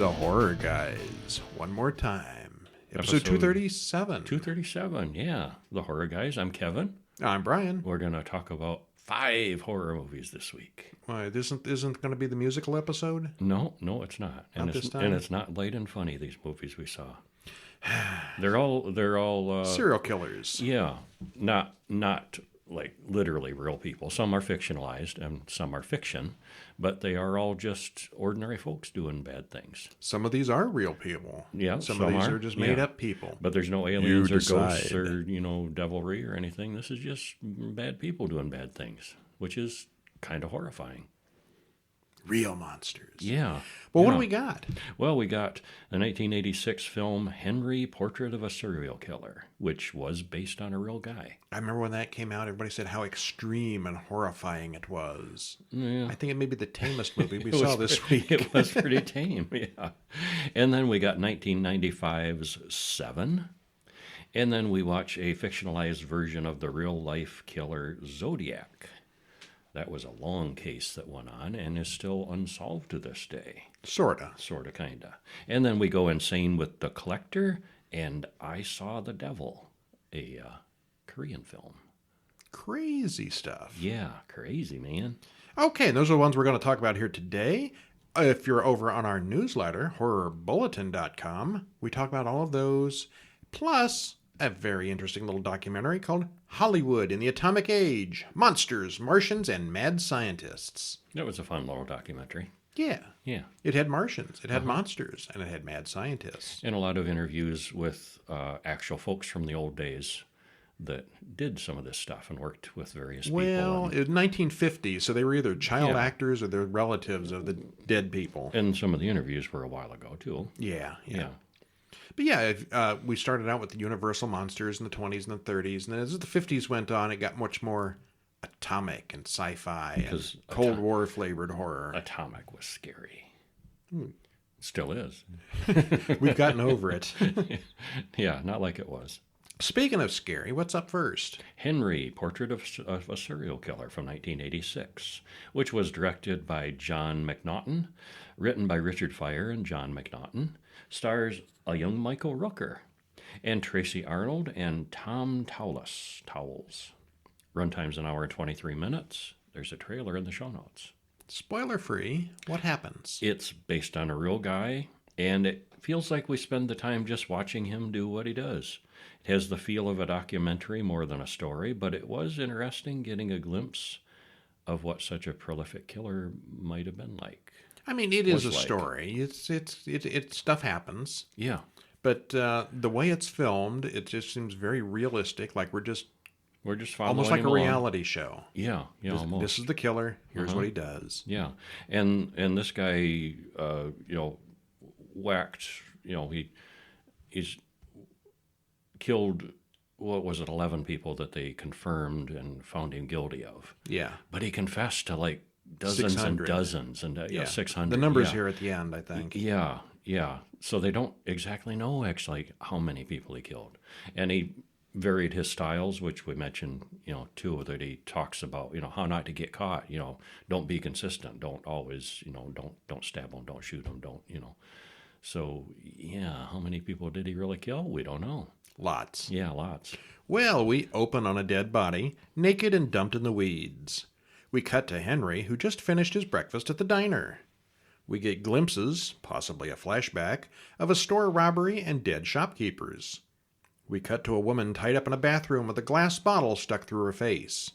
the Horror Guys. One more time. Episode 237. 237, yeah. The Horror Guys. I'm Kevin. I'm Brian. We're going to talk about 5 horror movies this week. Why, isn't going to be the musical episode? No, it's not. Not this time? And it's not light and funny, these movies we saw. They're all serial killers. Yeah. Not like literally real people. Some are fictionalized and some are fiction, but they are all just ordinary folks doing bad things. Some of these are real people. Yeah, some of these are just made up people. But there's no aliens or ghosts or, devilry or anything. This is just bad people doing bad things, which is kind of horrifying. Real monsters. Yeah. Well, what do we got? Well, we got the 1986 film Henry, Portrait of a Serial Killer, which was based on a real guy. I remember when that came out, everybody said how extreme and horrifying it was. Yeah. I think it may be the tamest movie we saw this week. It was pretty tame, yeah. And then we got 1995's Se7en. And then we watch a fictionalized version of the real-life killer Zodiac. That was a long case that went on and is still unsolved to this day. Sorta, kinda. And then we go insane with The Collector and I Saw the Devil, a Korean film. Crazy stuff. Yeah, crazy, man. Okay, those are the ones we're going to talk about here today. If you're over on our newsletter, horrorbulletin.com, we talk about all of those, plus a very interesting little documentary called Hollywood in the Atomic Age, Monsters, Martians, and Mad Scientists. That was a fun little documentary. Yeah. Yeah. It had Martians, it had monsters, and it had mad scientists. And a lot of interviews with actual folks from the old days that did some of this stuff and worked with various people. Well, it was 1950, so they were either child actors or they're relatives of the dead people. And some of the interviews were a while ago, too. Yeah. But yeah, we started out with the Universal monsters in the 20s and the 30s, and then as the 50s went on, it got much more atomic and sci-fi and Cold War flavored horror. Atomic was scary. Still is. We've gotten over it. Yeah, not like it was. Speaking of scary, what's up first? Henry, Portrait of a Serial Killer from 1986, which was directed by John McNaughton, written by Richard Fire and John McNaughton, stars a young Michael Rooker, and Tracy Arnold and Tom Towles. Runtime's an hour and 23 minutes. There's a trailer in the show notes. Spoiler free, what happens? It's based on a real guy, and it feels like we spend the time just watching him do what he does. It has the feel of a documentary more than a story, but it was interesting getting a glimpse of what such a prolific killer might have been like. I mean, it is a story. It's stuff happens. Yeah. But the way it's filmed, it just seems very realistic. Like we're just following almost like him a along. He show. Yeah, almost. This is the killer. Here's what he does. Yeah, and this guy, whacked. He's killed. What was it? 11 people that they confirmed and found him guilty of. Yeah, but he confessed to like dozens 600. And dozens and 600. The numbers here at the end, I think. Yeah. So they don't exactly know actually how many people he killed, and he varied his styles, which we mentioned, too, that he talks about, how not to get caught, don't be consistent, don't always, don't stab them, don't shoot them, don't. So, yeah, how many people did he really kill? We don't know. Lots. Yeah, lots. Well, we open on a dead body, naked and dumped in the weeds. We cut to Henry, who just finished his breakfast at the diner. We get glimpses, possibly a flashback, of a store robbery and dead shopkeepers. We cut to a woman tied up in a bathroom with a glass bottle stuck through her face.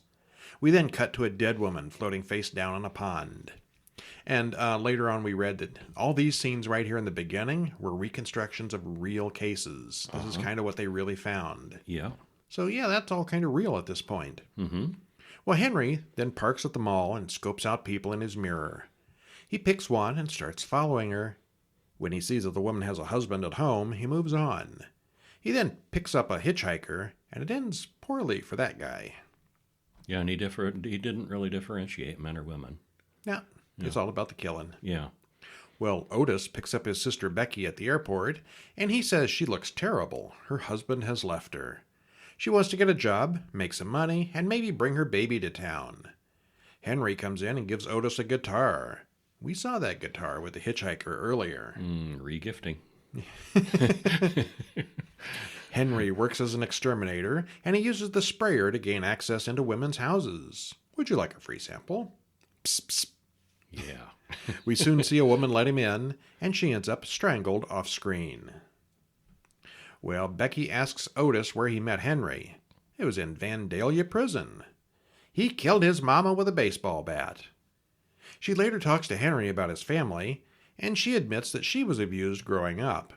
We then cut to a dead woman floating face down in a pond. And later on we read that all these scenes right here in the beginning were reconstructions of real cases. This is kind of what they really found. Yeah. So yeah, that's all kind of real at this point. Mm-hmm. Well, Henry then parks at the mall and scopes out people in his mirror. He picks one and starts following her. When he sees that the woman has a husband at home, he moves on. He then picks up a hitchhiker, and it ends poorly for that guy. Yeah, and he didn't really differentiate men or women. Yeah, it's all about the killing. Yeah. Well, Otis picks up his sister Becky at the airport, and he says she looks terrible. Her husband has left her. She wants to get a job, make some money, and maybe bring her baby to town. Henry comes in and gives Otis a guitar. We saw that guitar with the hitchhiker earlier. Regifting. Henry works as an exterminator, and he uses the sprayer to gain access into women's houses. Would you like a free sample? Psst, psst. Yeah. We soon see a woman let him in, and she ends up strangled off screen. Well, Becky asks Otis where he met Henry. It was in Vandalia Prison. He killed his mama with a baseball bat. She later talks to Henry about his family, and she admits that she was abused growing up.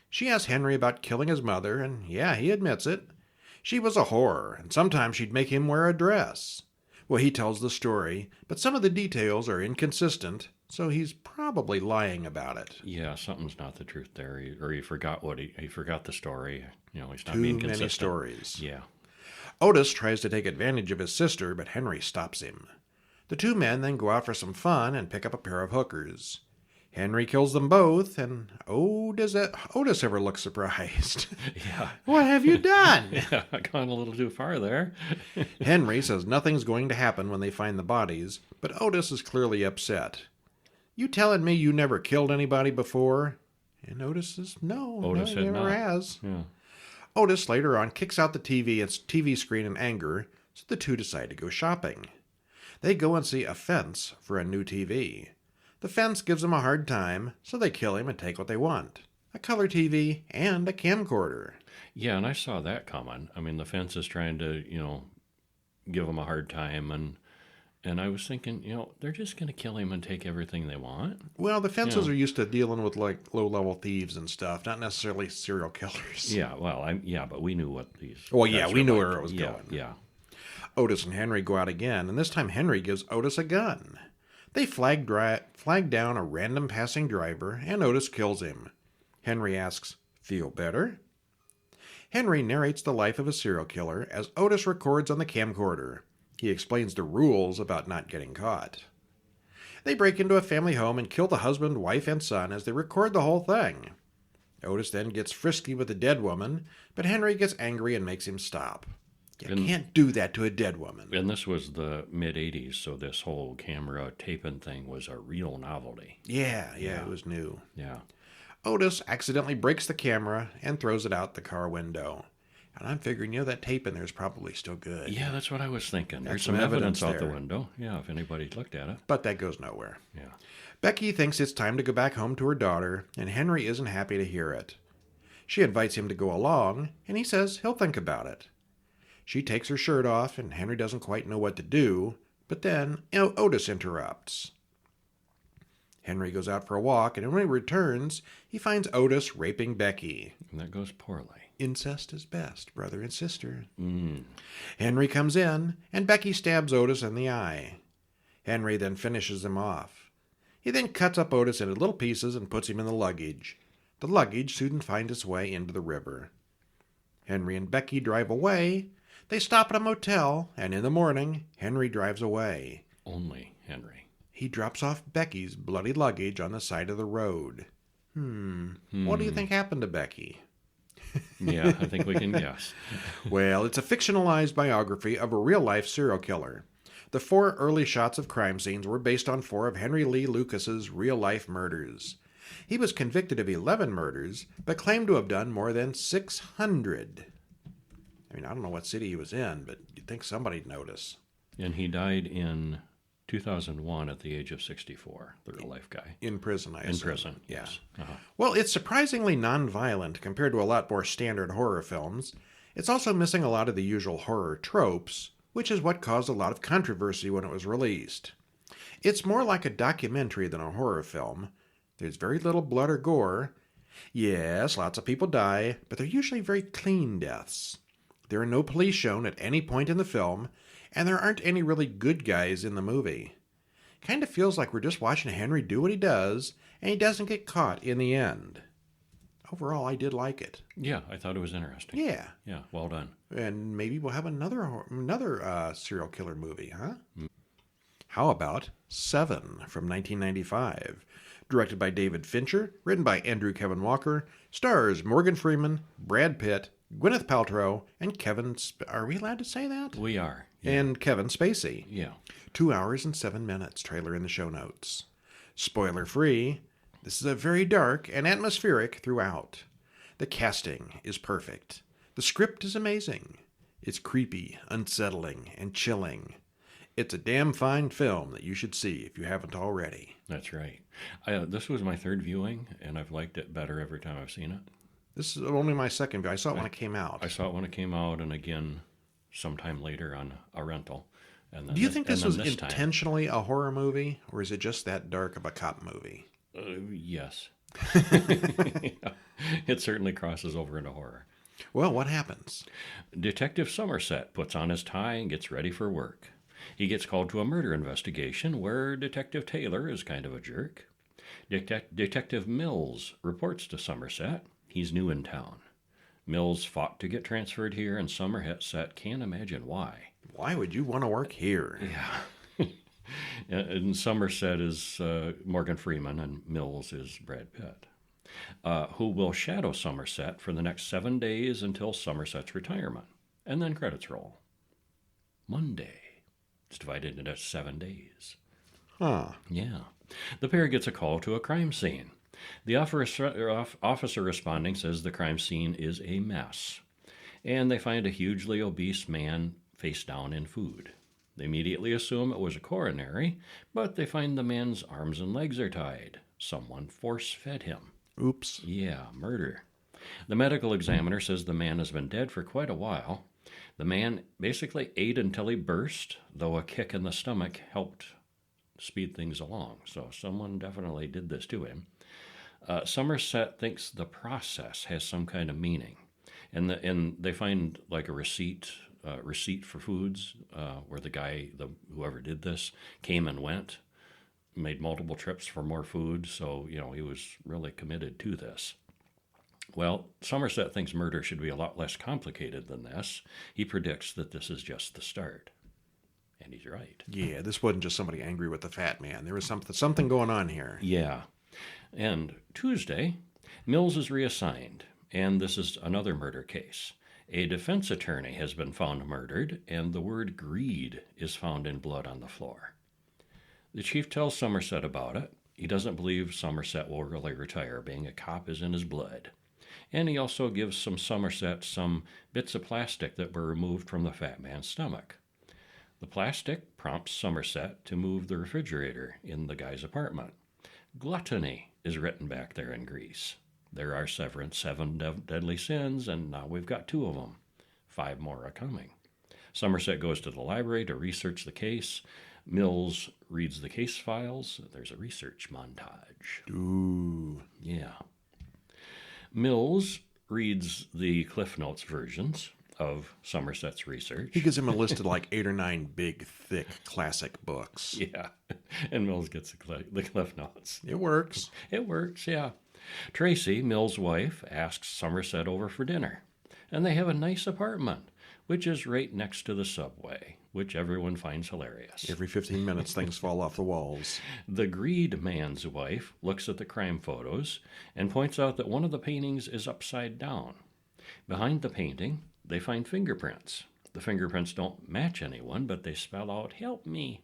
She asks Henry about killing his mother, and yeah, he admits it. She was a whore, and sometimes she'd make him wear a dress. Well, he tells the story, but some of the details are inconsistent, so he's probably lying about it. Yeah, something's not the truth there. He forgot he forgot the story. He's not Too being consistent. many stories. Yeah. Otis tries to take advantage of his sister, but Henry stops him. The two men then go out for some fun and pick up a pair of hookers. Henry kills them both, and does Otis ever look surprised? Yeah. What have you done? Yeah, gone a little too far there. Henry says nothing's going to happen when they find the bodies, but Otis is clearly upset. You telling me you never killed anybody before? And Otis says, no, Otis he had never not. has. Yeah. Otis later on kicks out the TV screen in anger, so the two decide to go shopping. They go and see a fence for a new TV. The fence gives them a hard time, so they kill him and take what they want. A color TV and a camcorder. Yeah, and I saw that coming. I mean, the fence is trying to, give him a hard time, and I was thinking, they're just going to kill him and take everything they want. Well, the fences are used to dealing with like low-level thieves and stuff, not necessarily serial killers. Yeah, well, but we knew what these. Well, yeah, guys we were knew like. where it was going. Yeah. Otis and Henry go out again, and this time Henry gives Otis a gun. They flag down a random passing driver, and Otis kills him. Henry asks, "Feel better?" Henry narrates the life of a serial killer as Otis records on the camcorder. He explains the rules about not getting caught. They break into a family home and kill the husband, wife, and son as they record the whole thing. Otis then gets frisky with the dead woman, but Henry gets angry and makes him stop. You can't do that to a dead woman. And this was the mid-'80s, so this whole camera taping thing was a real novelty. Yeah, it was new. Yeah. Otis accidentally breaks the camera and throws it out the car window. And I'm figuring, that tape in there is probably still good. Yeah, that's what I was thinking. There's some some evidence evidence out the there. window. Yeah, if anybody looked at it. But that goes nowhere. Yeah. Becky thinks it's time to go back home to her daughter, and Henry isn't happy to hear it. She invites him to go along, and he says he'll think about it. She takes her shirt off, and Henry doesn't quite know what to do, but then Otis interrupts. Henry goes out for a walk, and when he returns, he finds Otis raping Becky. And that goes poorly. Incest is best, brother and sister. Mm. Henry comes in, and Becky stabs Otis in the eye. Henry then finishes him off. He then cuts up Otis into little pieces and puts him in the luggage. The luggage soon finds its way into the river. Henry and Becky drive away. They stop at a motel, and in the morning, Henry drives away. Only Henry. He drops off Becky's bloody luggage on the side of the road. What do you think happened to Becky? Yeah, I think we can guess. Well, it's a fictionalized biography of a real-life serial killer. The 4 early shots of crime scenes were based on 4 of Henry Lee Lucas's real-life murders. He was convicted of 11 murders, but claimed to have done more than 600. I mean, I don't know what city he was in, but you'd think somebody'd notice. And he died in 2001 at the age of 64, the real-life guy. In prison, I assume. In prison, Yeah. yes. Uh-huh. Well, it's surprisingly non-violent compared to a lot more standard horror films. It's also missing a lot of the usual horror tropes, which is what caused a lot of controversy when it was released. It's more like a documentary than a horror film. There's very little blood or gore. Yes, lots of people die, but they're usually very clean deaths. There are no police shown at any point in the film, and there aren't any really good guys in the movie. Kind of feels like we're just watching Henry do what he does, and he doesn't get caught in the end. Overall, I did like it. Yeah, I thought it was interesting. Yeah. Yeah, well done. And maybe we'll have another serial killer movie, huh? How about Se7en from 1995? Directed by David Fincher, written by Andrew Kevin Walker, stars Morgan Freeman, Brad Pitt, Gwyneth Paltrow, and are we allowed to say that? We are. And Kevin Spacey. Yeah. 2 hours and 7 minutes, trailer in the show notes. Spoiler free, this is a very dark and atmospheric throughout. The casting is perfect. The script is amazing. It's creepy, unsettling, and chilling. It's a damn fine film that you should see if you haven't already. That's right. This was my third viewing, and I've liked it better every time I've seen it. This is only my second view. I saw it when it came out. I saw it when it came out, and again sometime later on a rental. And then Do you think this was this time- intentionally a horror movie, or is it just that dark of a cop movie? Yes. It certainly crosses over into horror. Well, what happens? Detective Somerset puts on his tie and gets ready for work. He gets called to a murder investigation where Detective Taylor is kind of a jerk. Detective Mills reports to Somerset. He's new in town. Mills fought to get transferred here, and Somerset can't imagine why. Why would you want to work here? Yeah. And Somerset is Morgan Freeman, and Mills is Brad Pitt, who will shadow Somerset for the next 7 days until Somerset's retirement. And then credits roll. Monday. It's divided into 7 days. Huh. Yeah. The pair gets a call to a crime scene. The officer responding says the crime scene is a mess, and they find a hugely obese man face down in food. They immediately assume it was a coronary, but they find the man's arms and legs are tied. Someone force-fed him. Oops. Yeah, murder. The medical examiner says the man has been dead for quite a while. The man basically ate until he burst, though a kick in the stomach helped speed things along. So someone definitely did this to him. Somerset thinks the process has some kind of meaning. And they find like a receipt for foods where the guy, whoever did this, came and went, made multiple trips for more food. So, he was really committed to this. Well, Somerset thinks murder should be a lot less complicated than this. He predicts that this is just the start. And he's right. Yeah, this wasn't just somebody angry with the fat man. There was something going on here. Yeah. And Tuesday, Mills is reassigned, and this is another murder case. A defense attorney has been found murdered, and the word greed is found in blood on the floor. The chief tells Somerset about it. He doesn't believe Somerset will really retire, being a cop is in his blood. And he also gives Somerset some bits of plastic that were removed from the fat man's stomach. The plastic prompts Somerset to move the refrigerator in the guy's apartment. Gluttony is written back there in Greece. There are 7 deadly sins, and now we've got 2 of them. 5 more are coming. Somerset goes to the library to research the case. Mills reads the case files. There's a research montage. Ooh. Yeah. Mills reads the Cliff Notes versions of Somerset's research. He gives him a list of like 8 or 9 big, thick, classic books. Yeah. And Mills gets the Cliff Notes. It works. It works, yeah. Tracy, Mills' wife, asks Somerset over for dinner. And they have a nice apartment, which is right next to the subway, which everyone finds hilarious. Every 15 minutes, things fall off the walls. The greed man's wife looks at the crime photos and points out that one of the paintings is upside down. Behind the painting, they find fingerprints. The fingerprints don't match anyone, but they spell out, "Help me."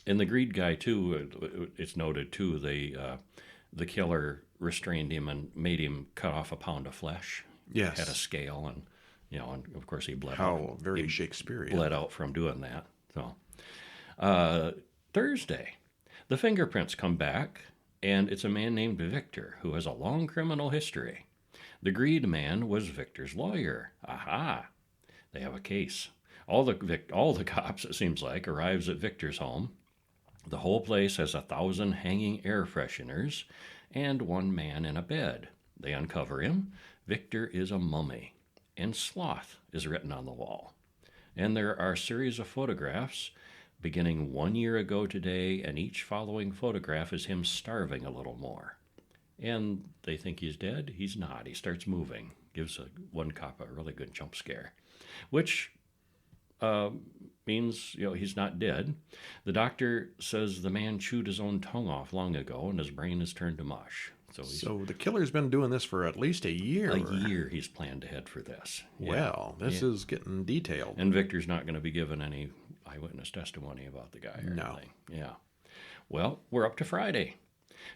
And the greed guy, too, it's noted, too, the killer restrained him and made him cut off a pound of flesh. Yes. Had a scale, and and of course he bled out. How very Shakespearean. Bled out from doing that. So Thursday, the fingerprints come back, and it's a man named Victor who has a long criminal history. The greed man was Victor's lawyer. Aha! They have a case. All the cops, it seems like, arrives at Victor's home. The whole place has 1,000 hanging air fresheners and 1 man in a bed. They uncover him. Victor is a mummy, and sloth is written on the wall. And there are a series of photographs beginning 1 year ago today, and each following photograph is him starving a little more. And they think he's dead. He's not. He starts moving. Gives one cop a really good jump scare, which means he's not dead. The doctor says the man chewed his own tongue off long ago, and his brain has turned to mush. So the killer's been doing this for at least a year. A year he's planned ahead for this. Well, this is getting detailed. And Victor's not going to be given any eyewitness testimony about the guy or No. anything. Yeah. Well, we're up to Friday.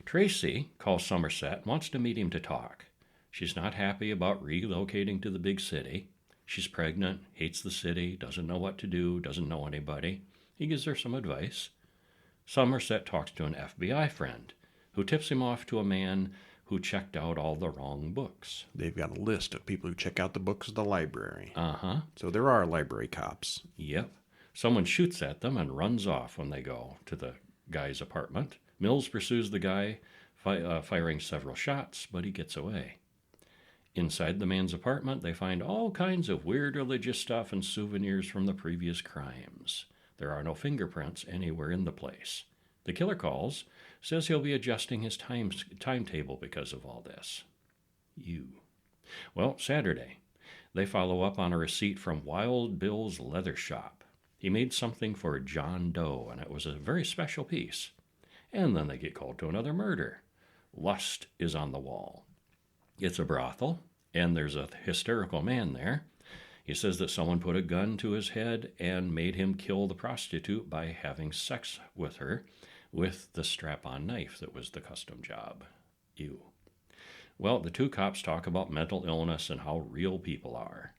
Tracy calls Somerset and wants to meet him to talk. She's not happy about relocating to the big city. She's pregnant, hates the city, doesn't know what to do, doesn't know anybody. He gives her some advice. Somerset talks to an FBI friend who tips him off to a man who checked out all the wrong books. They've got a list of people who check out the books at the library. Uh-huh. So there are library cops. Yep. Someone shoots at them and runs off when they go to the guy's apartment. Mills pursues the guy, firing several shots, but he gets away. Inside the man's apartment, they find all kinds of weird religious stuff and souvenirs from the previous crimes. There are no fingerprints anywhere in the place. The killer calls, says he'll be adjusting his timetable because of all this. Well, Saturday, they follow up on a receipt from Wild Bill's leather shop. He made something for John Doe, and it was a very special piece. And then they get called to another murder. Lust is on the wall. It's a brothel, and there's a hysterical man there. He says that someone put a gun to his head and made him kill the prostitute by having sex with her with the strap-on knife that was the custom job. Well, the two cops talk about mental illness and how real people are.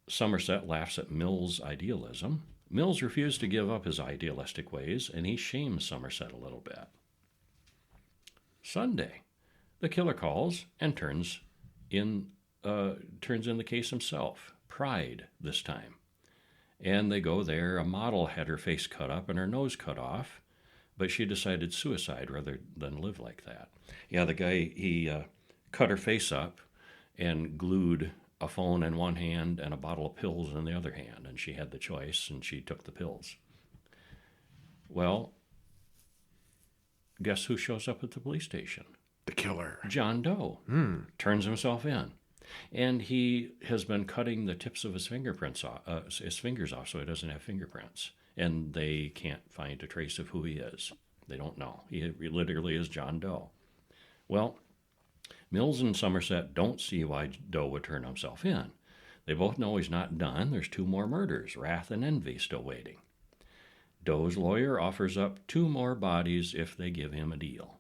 Somerset laughs at Mills' idealism. Mills refused to give up his idealistic ways, and he shames Somerset a little bit. Sunday, the killer calls and turns in the case himself. Pride this time. And they go there. A model had her face cut up and her nose cut off, but she decided suicide rather than live like that. Yeah, the guy, he cut her face up and glued a phone in one hand and a bottle of pills in the other hand, and she had the choice, and she took the pills. Well, guess who shows up at the police station? The killer. John Doe. Turns himself in. And he has been cutting the tips of his fingers off so he doesn't have fingerprints. And they can't find a trace of who he is. They don't know. He literally is John Doe. Well, Mills and Somerset don't see why Doe would turn himself in. They both know he's not done. There's 2 more murders, Wrath and Envy, still waiting. Doe's lawyer offers up 2 more bodies if they give him a deal.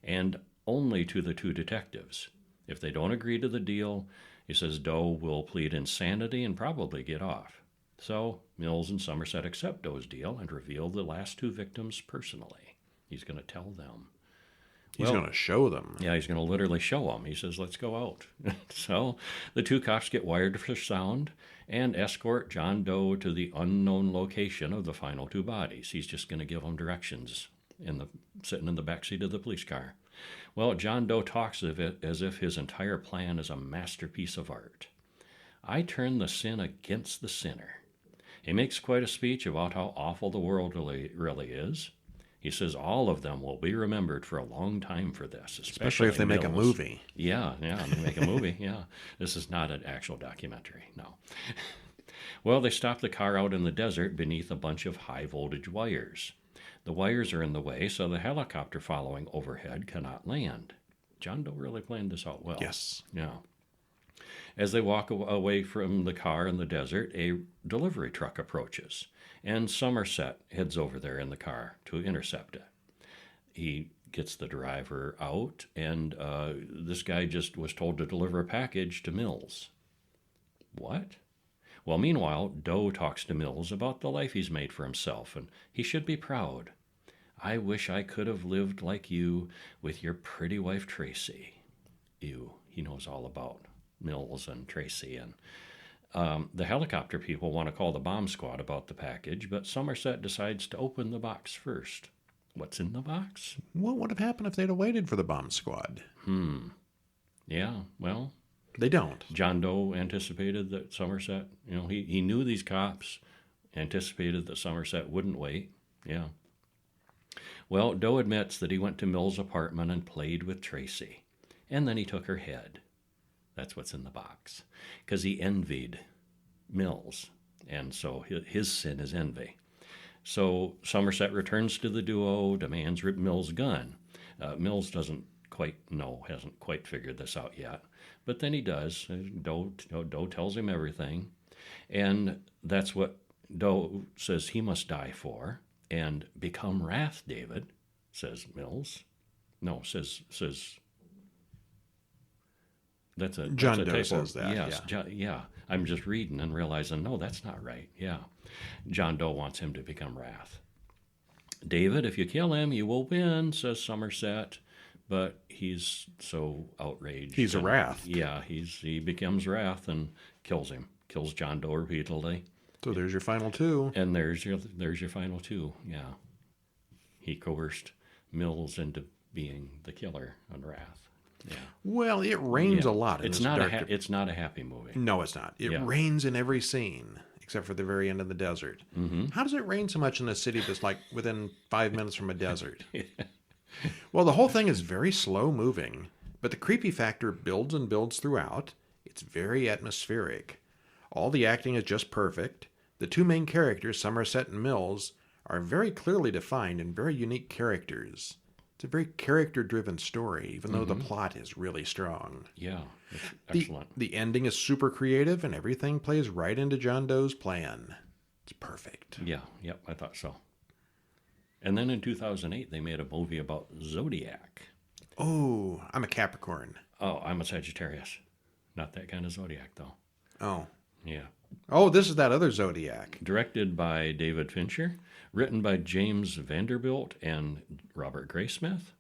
And only to the 2 detectives. If they don't agree to the deal, he says Doe will plead insanity and probably get off. So Mills and Somerset accept Doe's deal and reveal the last 2 victims personally. He's going to tell them. He's going to show them. Yeah, he's going to literally show them. He says, let's go out. So the 2 cops get wired for sound and escort John Doe to the unknown location of the final 2 bodies. He's just going to give them directions sitting in the backseat of the police car. Well, John Doe talks of it as if his entire plan is a masterpiece of art. I turn the sin against the sinner. He makes quite a speech about how awful the world really is. He says all of them will be remembered for a long time for this, especially if they make a movie. Yeah, they make a movie, yeah. This is not an actual documentary, no. Well, they stop the car out in the desert beneath a bunch of high-voltage wires. The wires are in the way, so the helicopter following overhead cannot land. John Doe really planned this out well. Yes. Yeah. As they walk away from the car in the desert, a delivery truck approaches, and Somerset heads over there in the car to intercept it. He gets the driver out, and this guy just was told to deliver a package to Mills. What? Well, meanwhile, Doe talks to Mills about the life he's made for himself, and he should be proud. I wish I could have lived like you with your pretty wife Tracy. He knows all about Mills and Tracy. And the helicopter people want to call the bomb squad about the package, but Somerset decides to open the box first. What's in the box? What would have happened if they'd have waited for the bomb squad? Yeah, well... They don't. John Doe anticipated that Somerset, he knew these cops, anticipated that Somerset wouldn't wait. Yeah. Well, Doe admits that he went to Mills' apartment and played with Tracy. And then he took her head. That's what's in the box. Because he envied Mills. And so his sin is envy. So Somerset returns to the duo, demands Mills' gun. Mills hasn't quite figured this out yet. But then he does. Doe tells him everything. And that's what Doe says he must die for. and become wrath, David, says Mills. No, says that's a John Doe typo. says that. Yes, yeah. I'm just reading and realizing, no, that's not right. Yeah. John Doe wants him to become wrath. David, if you kill him, you will win, says Somerset. But he's so outraged. He's a wrath. Yeah, he becomes wrath and kills him. Kills John Doe repeatedly. So there's your final two. And there's your final two. Yeah. He coerced Mills into being the killer on Wrath. Yeah. Well, it rains a lot. It's not a happy movie. No, it's not. It rains in every scene, except for the very end of the desert. Mm-hmm. How does it rain so much in a city that's like within 5 minutes from a desert? Well, the whole thing is very slow moving, but the creepy factor builds and builds throughout. It's very atmospheric. All the acting is just perfect. The two main characters, Somerset and Mills, are very clearly defined and very unique characters. It's a very character-driven story, even though the plot is really strong. Yeah, it's excellent. The ending is super creative, and everything plays right into John Doe's plan. It's perfect. Yeah, yep, I thought so. And then in 2008, they made a movie about Zodiac. Oh, I'm a Capricorn. Oh, I'm a Sagittarius. Not that kind of Zodiac, though. Oh. Yeah. Oh, this is that other Zodiac. Directed by David Fincher. Written by James Vanderbilt and Robert Graysmith.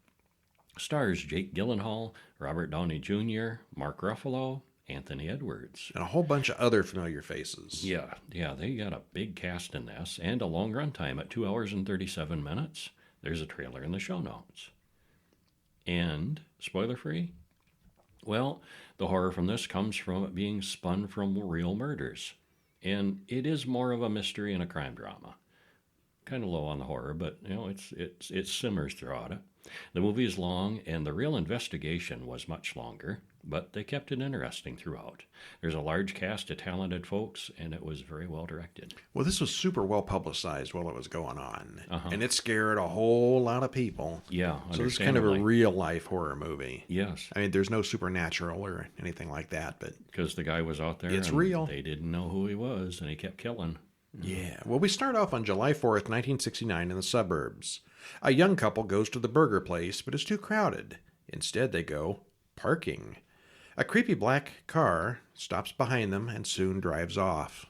Stars Jake Gyllenhaal, Robert Downey Jr., Mark Ruffalo, Anthony Edwards. And a whole bunch of other familiar faces. Yeah, they got a big cast in this and a long run time at 2 hours and 37 minutes. There's a trailer in the show notes. And, spoiler free, well, the horror from this comes from it being spun from real murders. And it is more of a mystery and a crime drama. Kind of low on the horror, but it simmers throughout it. The movie is long, and the real investigation was much longer, but they kept it interesting throughout. There's a large cast of talented folks, and it was very well directed. Well, this was super well publicized while it was going on, and it scared a whole lot of people. Yeah, so it's kind of a real-life horror movie. Yes. I mean, there's no supernatural or anything like that, but... Because the guy was out there, it's real. They didn't know who he was, and he kept killing. Yeah. Well, we start off on July 4th, 1969 in the suburbs. A young couple goes to the burger place, but it's too crowded. Instead, they go parking. A creepy black car stops behind them and soon drives off.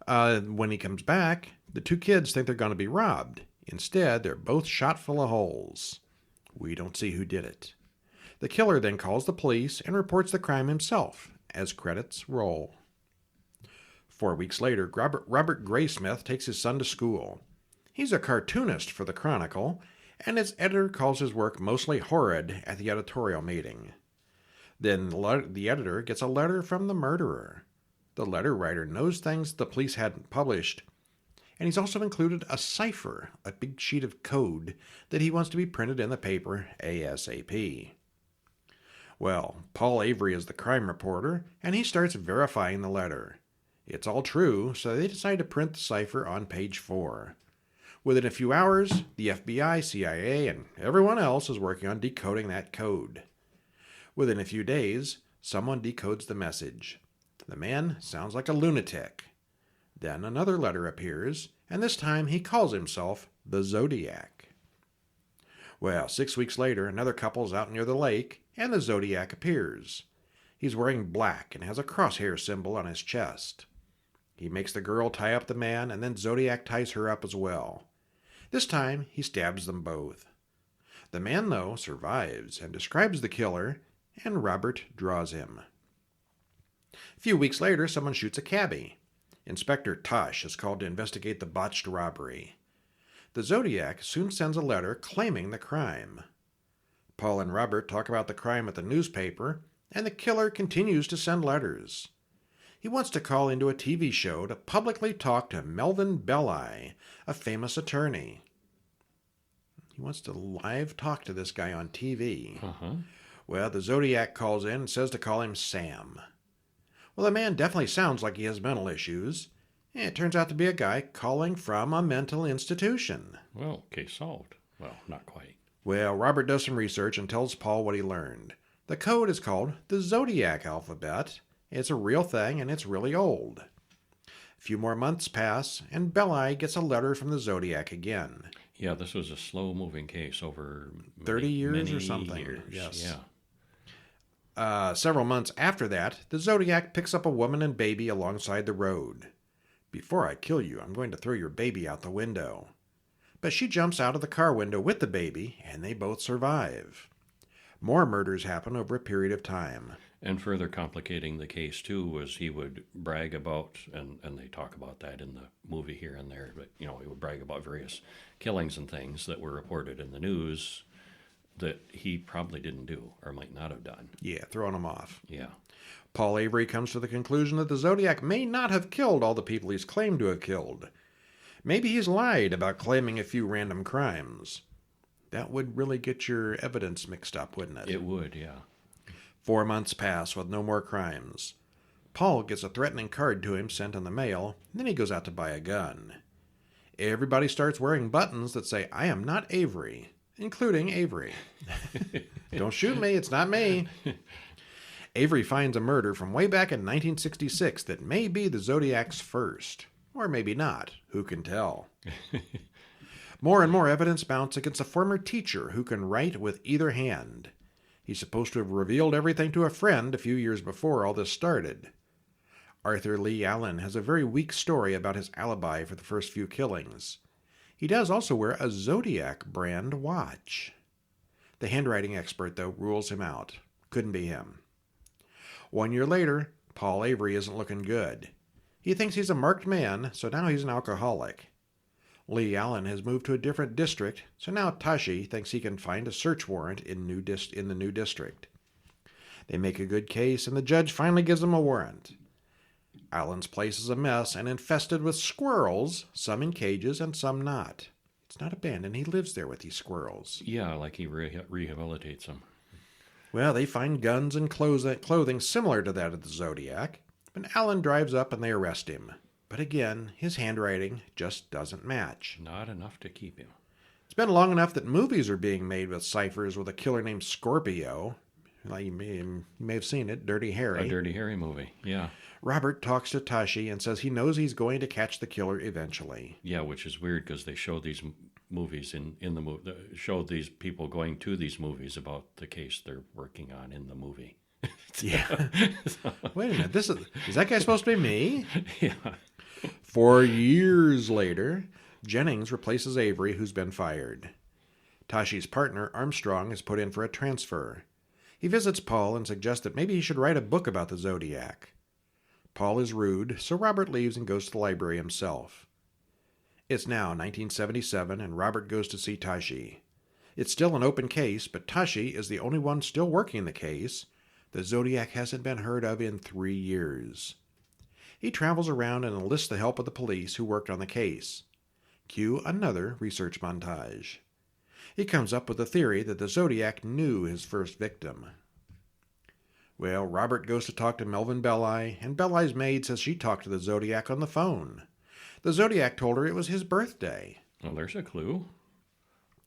When he comes back, the two kids think they're going to be robbed. Instead, they're both shot full of holes. We don't see who did it. The killer then calls the police and reports the crime himself, as credits roll. 4 weeks later, Robert Graysmith takes his son to school. He's a cartoonist for the Chronicle, and his editor calls his work mostly horrid at the editorial meeting. Then the editor gets a letter from the murderer. The letter writer knows things the police hadn't published, and he's also included a cipher, a big sheet of code, that he wants to be printed in the paper ASAP. Well, Paul Avery is the crime reporter, and he starts verifying the letter. It's all true, so they decide to print the cipher on page 4. Within a few hours, the FBI, CIA, and everyone else is working on decoding that code. Within a few days, someone decodes the message. The man sounds like a lunatic. Then another letter appears, and this time he calls himself the Zodiac. Well, 6 weeks later, another couple's out near the lake, and the Zodiac appears. He's wearing black and has a crosshair symbol on his chest. He makes the girl tie up the man, and then Zodiac ties her up as well. This time, he stabs them both. The man, though, survives and describes the killer, and Robert draws him. A few weeks later, someone shoots a cabbie. Inspector Tosh is called to investigate the botched robbery. The Zodiac soon sends a letter claiming the crime. Paul and Robert talk about the crime at the newspaper, and the killer continues to send letters. He wants to call into a TV show to publicly talk to Melvin Belli, a famous attorney. He wants to live talk to this guy on TV. Well, the Zodiac calls in and says to call him Sam. Well, the man definitely sounds like he has mental issues. It turns out to be a guy calling from a mental institution. Well, case solved. Well, not quite. Well, Robert does some research and tells Paul what he learned. The code is called the Zodiac alphabet. It's a real thing, and it's really old. A few more months pass, and Belli gets a letter from the Zodiac again. Yeah, this was a slow-moving case over 30 years many or something. years. Yes. Yeah. Several months after that, the Zodiac picks up a woman and baby alongside the road. Before I kill you, I'm going to throw your baby out the window. But she jumps out of the car window with the baby, and they both survive. More murders happen over a period of time. And further complicating the case, too, was he would brag about, and they talk about that in the movie here and there, but, he would brag about various killings and things that were reported in the news that he probably didn't do or might not have done. Yeah, throwing them off. Yeah. Paul Avery comes to the conclusion that the Zodiac may not have killed all the people he's claimed to have killed. Maybe he's lied about claiming a few random crimes. That would really get your evidence mixed up, wouldn't it? It would, yeah. 4 months pass with no more crimes. Paul gets a threatening card to him sent in the mail, and then he goes out to buy a gun. Everybody starts wearing buttons that say, "I am not Avery," including Avery. Don't shoot me, it's not me. Avery finds a murder from way back in 1966 that may be the Zodiac's first. Or maybe not. Who can tell? More and more evidence mounts against a former teacher who can write with either hand. He's supposed to have revealed everything to a friend a few years before all this started. Arthur Lee Allen has a very weak story about his alibi for the first few killings. He does also wear a Zodiac brand watch. The handwriting expert, though, rules him out. Couldn't be him. 1 year later, Paul Avery isn't looking good. He thinks he's a marked man, so now he's an alcoholic. Lee Allen has moved to a different district, so now Tashi thinks he can find a search warrant in the new district. They make a good case, and the judge finally gives them a warrant. Allen's place is a mess and infested with squirrels, some in cages and some not. It's not abandoned. He lives there with these squirrels. Yeah, like he rehabilitates them. Well, they find guns and clothing similar to that of the Zodiac, but Allen drives up and they arrest him. But again, his handwriting just doesn't match. Not enough to keep him. It's been long enough that movies are being made with ciphers with a killer named Scorpio. Like you may have seen it, Dirty Harry. A Dirty Harry movie, yeah. Robert talks to Tashi and says he knows he's going to catch the killer eventually. Yeah, which is weird because they show these movies in the movie, show these people going to these movies about the case they're working on in the movie. Yeah. Wait a minute, is that guy supposed to be me? Yeah. 4 years later, Jennings replaces Avery, who's been fired. Tashi's partner, Armstrong, is put in for a transfer. He visits Paul and suggests that maybe he should write a book about the Zodiac. Paul is rude, so Robert leaves and goes to the library himself. It's now 1977, and Robert goes to see Tashi. It's still an open case, but Tashi is the only one still working the case. The Zodiac hasn't been heard of in 3 years. He travels around and enlists the help of the police who worked on the case. Cue another research montage. He comes up with the theory that the Zodiac knew his first victim. Well, Robert goes to talk to Melvin Belli, and Belli's maid says she talked to the Zodiac on the phone. The Zodiac told her it was his birthday. Well, there's a clue.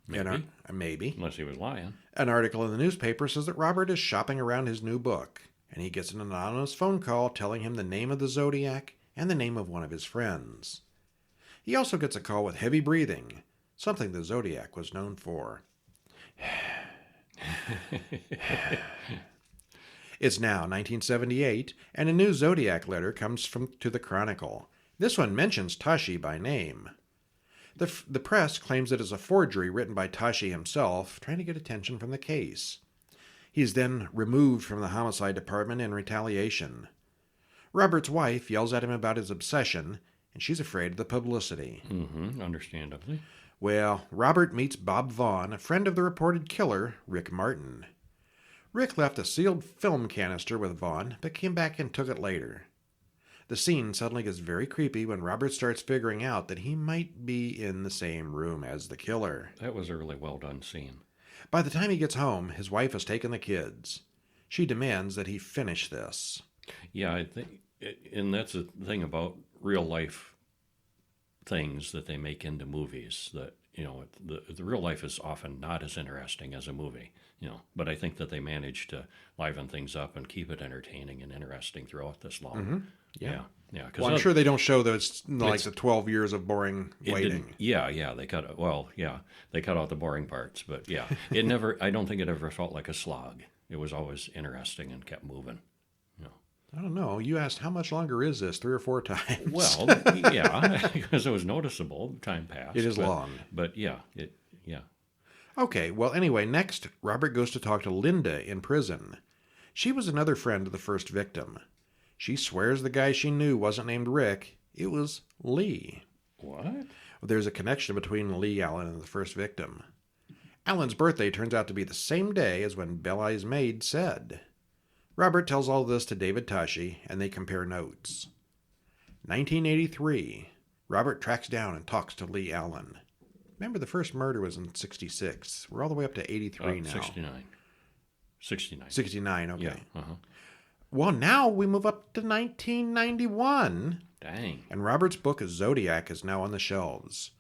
Maybe. Maybe. Unless he was lying. An article in the newspaper says that Robert is shopping around his new book, and he gets an anonymous phone call telling him the name of the Zodiac and the name of one of his friends. He also gets a call with heavy breathing, something the Zodiac was known for. It's now 1978, and a new Zodiac letter comes to the Chronicle. This one mentions Tashi by name. The press claims it is a forgery written by Tashi himself, trying to get attention from the case. He is then removed from the homicide department in retaliation. Robert's wife yells at him about his obsession, and she's afraid of the publicity. Understandably. Well, Robert meets Bob Vaughn, a friend of the reported killer, Rick Martin. Rick left a sealed film canister with Vaughn, but came back and took it later. The scene suddenly gets very creepy when Robert starts figuring out that he might be in the same room as the killer. That was a really well done scene. By the time he gets home, his wife has taken the kids. She demands that he finish this. Yeah, I think, and that's the thing about real life things that they make into movies, that, the real life is often not as interesting as a movie, but I think that they managed to liven things up and keep it entertaining and interesting throughout this long. Yeah. Yeah, Well, I'm sure they don't show those like the 12 years of boring it waiting. didn't- yeah, they cut it. Well, yeah, they cut out the boring parts, but yeah, it never. I don't think it ever felt like a slog. It was always interesting and kept moving. You know. I don't know. You asked how much longer is this? 3 or 4 times. Well, yeah, because it was noticeable. Time passed. It is long. But yeah, yeah. Okay, well, anyway, next, Robert goes to talk to Linda in prison. She was another friend of the first victim. She swears the guy she knew wasn't named Rick. It was Lee. What? There's a connection between Lee Allen and the first victim. Allen's birthday turns out to be the same day as when Beli's maid said. Robert tells all this to David Toschi, and they compare notes. 1983. Robert tracks down and talks to Lee Allen. Remember, the first murder was in 66. We're all the way up to 83 now. 69. 69, okay. Yeah. Well, now we move up to 1991. Dang. And Robert's book Zodiac is now on the shelves.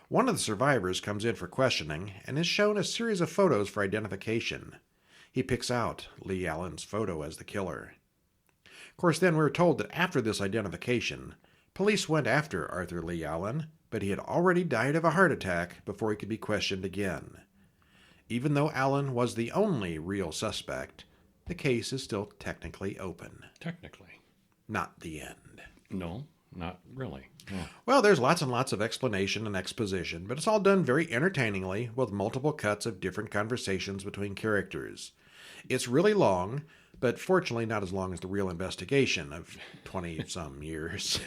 One of the survivors comes in for questioning and is shown a series of photos for identification. He picks out Lee Allen's photo as the killer. Of course, then we're told that after this identification, police went after Arthur Lee Allen, but he had already died of a heart attack before he could be questioned again. Even though Allen was the only real suspect, the case is still technically open. Technically. Not the end. No, not really. No. Well, there's lots and lots of explanation and exposition, but it's all done very entertainingly with multiple cuts of different conversations between characters. It's really long, but fortunately not as long as the real investigation of 20-some years.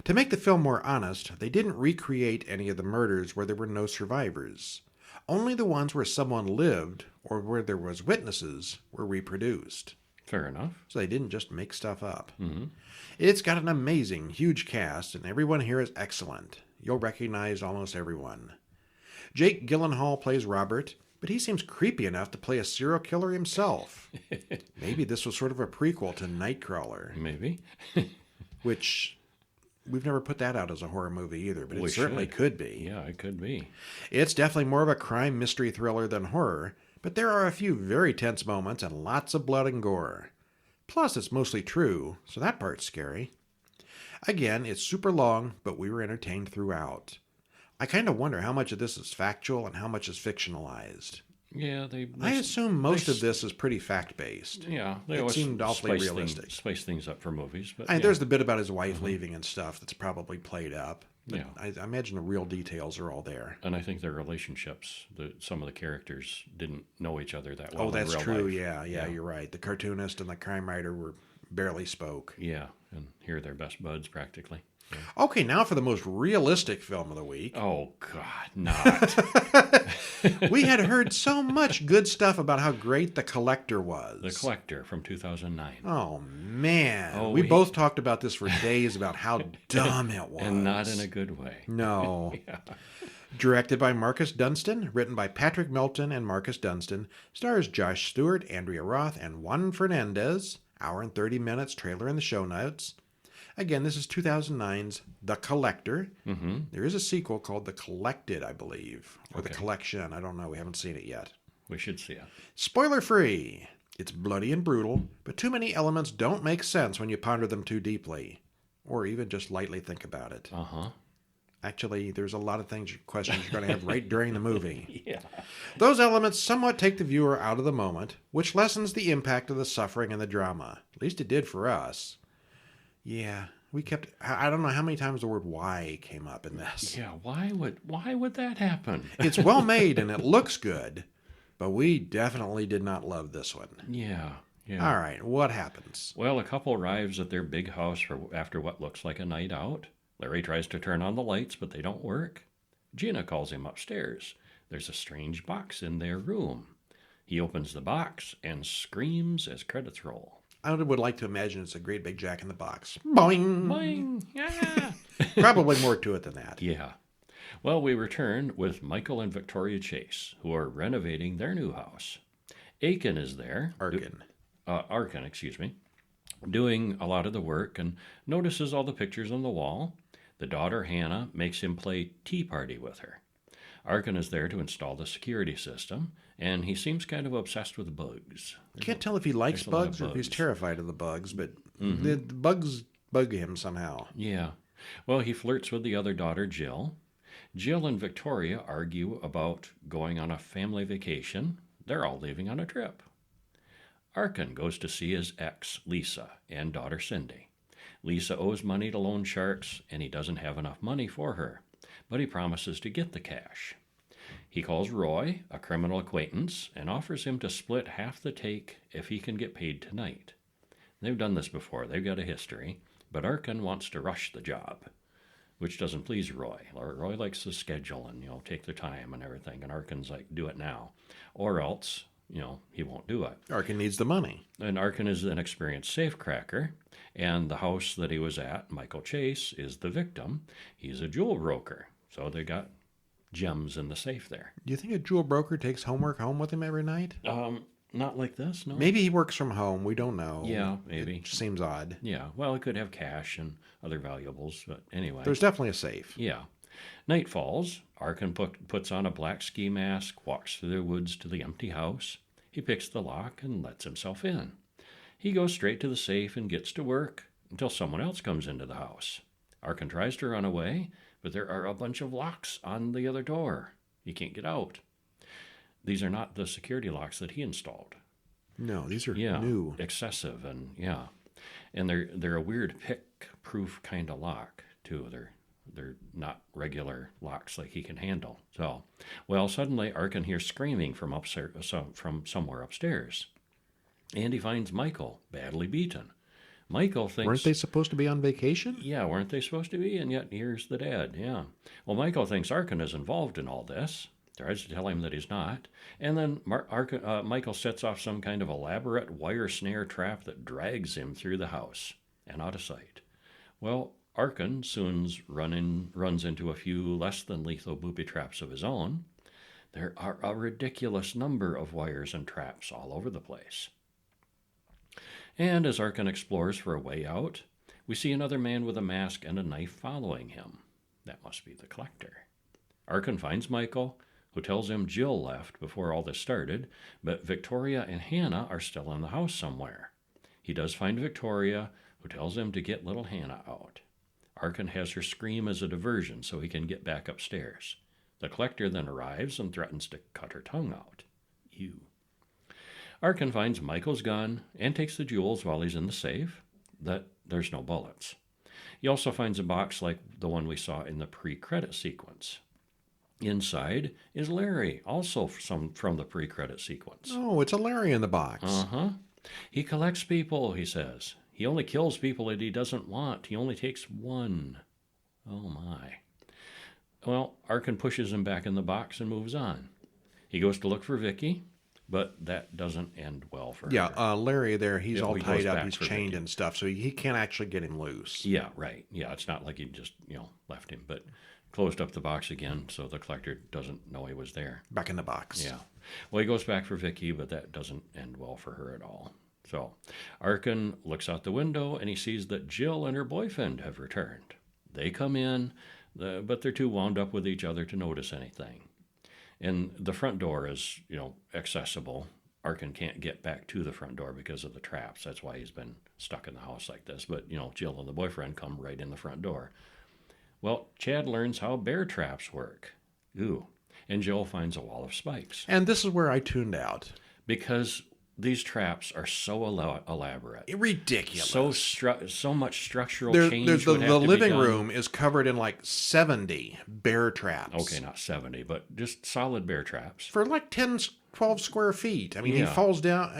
To make the film more honest, they didn't recreate any of the murders where there were no survivors. Only the ones where someone lived or where there was witnesses were reproduced. Fair enough. So they didn't just make stuff up. Mm-hmm. It's got an amazing, huge cast, and everyone here is excellent. You'll recognize almost everyone. Jake Gyllenhaal plays Robert, but he seems creepy enough to play a serial killer himself. Maybe this was sort of a prequel to Nightcrawler. Maybe. Which, we've never put that out as a horror movie either, but We it certainly should. could be. Yeah, it could be. It's definitely more of a crime mystery thriller than horror, but there are a few very tense moments and lots of blood and gore. Plus, it's mostly true, so that part's scary. Again, it's super long, but we were entertained throughout. I kind of wonder how much of this is factual and how much is fictionalized. Yeah, I assume most of this is pretty fact-based. Yeah, they It always seemed awfully realistic. Spice things up for movies, but There's the bit about his wife leaving and stuff that's probably played up. But Yeah. I imagine the real details are all there. And I think their relationships, some of the characters didn't know each other that well. Oh, that's in real true. life. Yeah, you're right. The cartoonist and the crime writer were barely spoke. Yeah, and here they're best buds practically. Okay, now for the most realistic film of the week. Oh God, not We had heard so much good stuff about how great The Collector was. The Collector from 2009, Oh, man. Oh, we we- both talked about this for days about how dumb it was. and not in a good way. No. Directed by Marcus Dunstan, written by Patrick Melton and Marcus Dunstan, stars Josh Stewart, Andrea Roth, and Juan Fernandez. Hour and 30 minutes, trailer in the show notes. Again, this is 2009's The Collector. Mm-hmm. There is a sequel called The Collected, I believe. Or The Okay. Collection. I don't know. We haven't seen it yet. We should see it. Spoiler free. It's bloody and brutal, but too many elements don't make sense when you ponder them too deeply. Or even just lightly think about it. Uh-huh. Actually, there's a lot of questions you're going to have right during the movie. Yeah. Those elements somewhat take the viewer out of the moment, which lessens the impact of the suffering and the drama. At least it did for us. Yeah, I don't know how many times the word why came up in this. Yeah, why would that happen? It's well made and it looks good, but we definitely did not love this one. Yeah. All right, what happens? Well, a couple arrives at their big house after what looks like a night out. Larry tries to turn on the lights, but they don't work. Gina calls him upstairs. There's a strange box in their room. He opens the box and screams as credits roll. I would like to imagine it's a great big Jack in the Box. Boing! Boing! Yeah! Probably more to it than that. Yeah. Well, we return with Michael and Victoria Chase, who are renovating their new house. Aiken is there. Arkin, doing a lot of the work and notices all the pictures on the wall. The daughter, Hannah, makes him play Tea Party with her. Arkin is there to install the security system, and he seems kind of obsessed with bugs. Can't tell if he likes there's a lot of bugs or if he's bugs. terrified of the bugs, but the bugs bug him somehow. Yeah. Well, he flirts with the other daughter, Jill. Jill and Victoria argue about going on a family vacation. They're all leaving on a trip. Arkin goes to see his ex, Lisa, and daughter, Cindy. Lisa owes money to loan sharks, and he doesn't have enough money for her, but he promises to get the cash. He calls Roy, a criminal acquaintance, and offers him to split half the take if he can get paid tonight. They've done this before. They've got a history, but Arkin wants to rush the job, which doesn't please Roy. Roy likes to schedule and, take their time and everything, and Arkin's like, do it now. Or else, he won't do it. Arkin needs the money. And Arkin is an experienced safecracker, and the house that he was at, Michael Chase, is the victim. He's a jewel broker, so they got gems in the safe there. Do you think a jewel broker takes homework home with him every night? Not like this, no. Maybe he works from home. We don't know. Yeah, maybe. It just seems odd. Yeah, well, it could have cash and other valuables, but anyway. There's definitely a safe. Yeah. Night falls. Arkin puts on a black ski mask, walks through the woods to the empty house. He picks the lock and lets himself in. He goes straight to the safe and gets to work until someone else comes into the house. Arkin tries to run away, but there are a bunch of locks on the other door. He can't get out. These are not the security locks that he installed. No, these are new. Excessive, and they're a weird pick-proof kind of lock too. They're not regular locks like he can handle. So, suddenly Arkin hears screaming from somewhere upstairs, and he finds Michael badly beaten. Michael thinks... Weren't they supposed to be on vacation? Yeah, weren't they supposed to be? And yet here's the dad, yeah. Well, Michael thinks Arkin is involved in all this, tries to tell him that he's not, and then Michael sets off some kind of elaborate wire snare trap that drags him through the house and out of sight. Well, Arkin soon runs into a few less than lethal booby traps of his own. There are a ridiculous number of wires and traps all over the place. And as Arkin explores for a way out, we see another man with a mask and a knife following him. That must be the collector. Arkin finds Michael, who tells him Jill left before all this started, but Victoria and Hannah are still in the house somewhere. He does find Victoria, who tells him to get little Hannah out. Arkin has her scream as a diversion so he can get back upstairs. The collector then arrives and threatens to cut her tongue out. Ew. Arkin finds Michael's gun and takes the jewels while he's in the safe. There's no bullets. He also finds a box like the one we saw in the pre-credit sequence. Inside is Larry, also from the pre-credit sequence. Oh, it's a Larry in the box. Uh-huh. He collects people, he says. He only kills people that he doesn't want. He only takes one. Oh, my. Well, Arkin pushes him back in the box and moves on. He goes to look for Vicky, but that doesn't end well for her. Yeah, Larry there, he's all tied up, he's chained Vicky. And stuff, so he can't actually get him loose. Yeah, right. Yeah, it's not like he just, left him, but closed up the box again so the collector doesn't know he was there. Back in the box. Yeah. Well, he goes back for Vicky, but that doesn't end well for her at all. So Arkin looks out the window and he sees that Jill and her boyfriend have returned. They come in, but they're too wound up with each other to notice anything. And the front door is, accessible. Arkin can't get back to the front door because of the traps. That's why he's been stuck in the house like this. But, Jill and the boyfriend come right in the front door. Well, Chad learns how bear traps work. Ooh. And Jill finds a wall of spikes. And this is where I tuned out. Because these traps are so elaborate. Ridiculous. So much structural change the would have to be living done. room is covered in like 70 bear traps. Okay, not 70, but just solid bear traps. For like 10, 12 square feet. I mean, he falls down.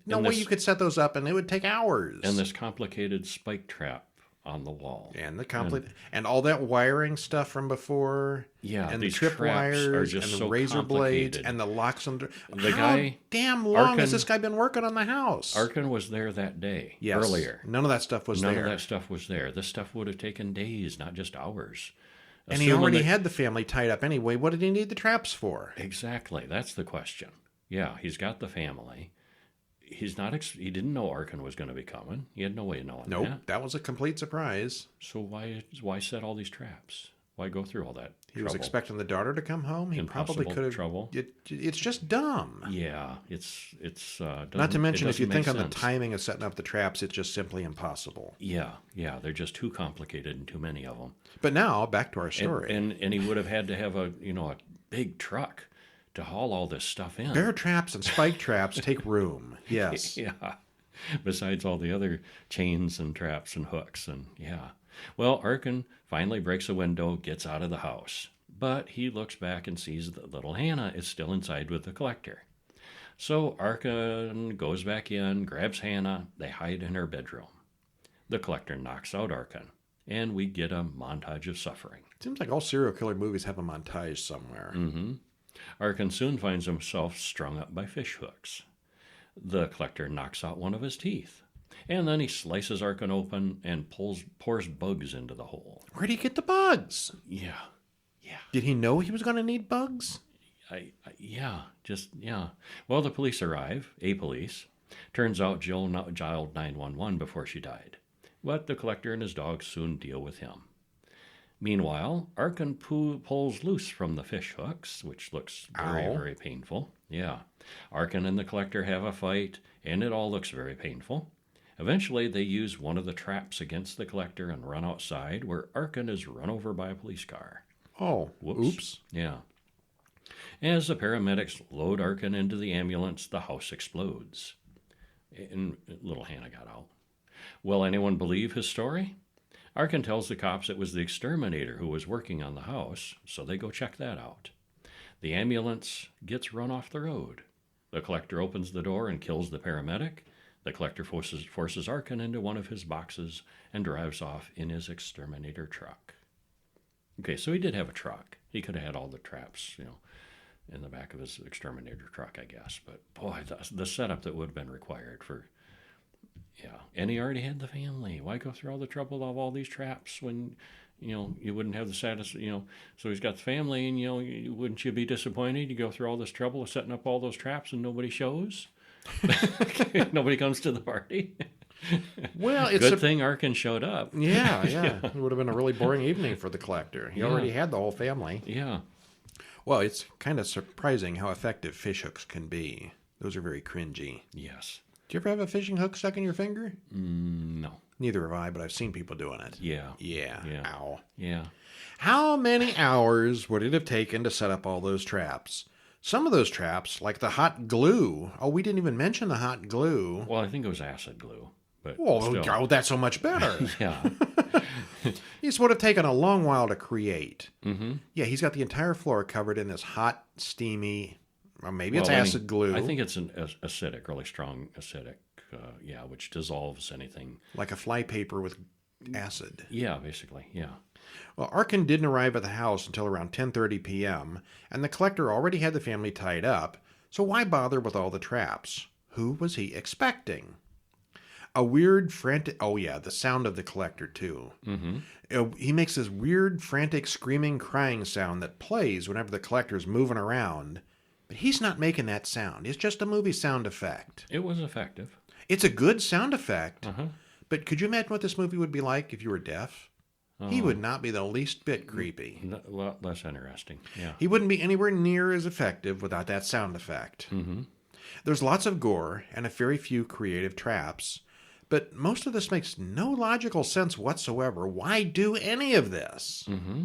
No way you could set those up, and it would take hours. And this complicated spike trap on the wall. And and all that wiring stuff from before. Yeah, and these the trip traps wires are just and the so razor blades complicated. and the locks under. The How guy, damn long has Arkin- this guy been working on the house? Arkin was there that day, Yes. earlier. None of that stuff was None there. of that stuff was there. This stuff would have taken days, not just hours. And he Assuming already that- had the family tied up anyway. What did he need the traps for? Exactly. That's the question. Yeah, he's got the family. He didn't know Arkin was going to be coming. He had no way of knowing Nope, that. that was a complete surprise. So why set all these traps? Why go through all that He was trouble? expecting the daughter to come home. He probably Impossible could have. trouble. It's just dumb. Yeah, Not to mention, if you think on the sense. timing of setting up the traps, it's just simply impossible. Yeah, they're just too complicated and too many of them. But now, back to our story. And he would have had to have a big truck to haul all this stuff in. Bear traps and spike traps take room. Yes. Yeah. Besides all the other chains and traps and hooks and yeah. Well, Arkin finally breaks a window, gets out of the house. But he looks back and sees that little Hannah is still inside with the collector. So Arkin goes back in, grabs Hannah, they hide in her bedroom. The collector knocks out Arkin, and we get a montage of suffering. Seems like all serial killer movies have a montage somewhere. Mm-hmm. Arkin soon finds himself strung up by fish hooks. The collector knocks out one of his teeth, and then he slices Arkin open and pours bugs into the hole. Where'd he get the bugs? Yeah. Did he know he was going to need bugs? Yeah. Well, the police arrive, a police. Turns out Jill dialed 911 before she died. But the collector and his dog soon deal with him. Meanwhile, Arkin pulls loose from the fish hooks, which looks very, Ow. very painful. Yeah. Arkin and the collector have a fight, and it all looks very painful. Eventually, they use one of the traps against the collector and run outside, where Arkin is run over by a police car. Oh, Whoops. oops. Yeah. As the paramedics load Arkin into the ambulance, the house explodes. And little Hannah got out. Will anyone believe his story? Arkin tells the cops it was the exterminator who was working on the house, so they go check that out. The ambulance gets run off the road. The collector opens the door and kills the paramedic. The collector forces Arkin into one of his boxes and drives off in his exterminator truck. Okay, so he did have a truck. He could have had all the traps, in the back of his exterminator truck, I guess. But boy, the setup that would have been required for, and he already had the family. Why go through all the trouble of all these traps when, you wouldn't have the status, So he's got the family, and wouldn't you be disappointed? You go through all this trouble of setting up all those traps and nobody shows. Nobody comes to the party. Well, it's good thing Arkin showed up. Yeah. It would have been a really boring evening for the collector. He already had the whole family. Yeah. Well, it's kind of surprising how effective fish hooks can be. Those are very cringy. Yes. Do you ever have a fishing hook stuck in your finger? No. Neither have I, but I've seen people doing it. Yeah. Yeah. Ow. Yeah. How many hours would it have taken to set up all those traps? Some of those traps, like the hot glue. Oh, we didn't even mention the hot glue. Well, I think it was acid glue. But Oh, that's so much better. Yeah. These would have taken a long while to create. Mm-hmm. Yeah, he's got the entire floor covered in this hot, steamy, or maybe it's acid glue. I think it's an acidic, really strong acidic, which dissolves anything. Like a flypaper with acid. Yeah, basically, yeah. Well, Arkin didn't arrive at the house until around 10:30 p.m., and the collector already had the family tied up, so why bother with all the traps? Who was he expecting? A weird, frantic... Oh, yeah, the sound of the collector, too. Mm-hmm. He makes this weird, frantic, screaming, crying sound that plays whenever the collector's moving around. But he's not making that sound. It's just a movie sound effect. It was effective. It's a good sound effect. Uh-huh. But could you imagine what this movie would be like if you were deaf? He would not be the least bit creepy. Less interesting, yeah. He wouldn't be anywhere near as effective without that sound effect. Mm-hmm. There's lots of gore and a very few creative traps. But most of this makes no logical sense whatsoever. Why do any of this? Mm-hmm.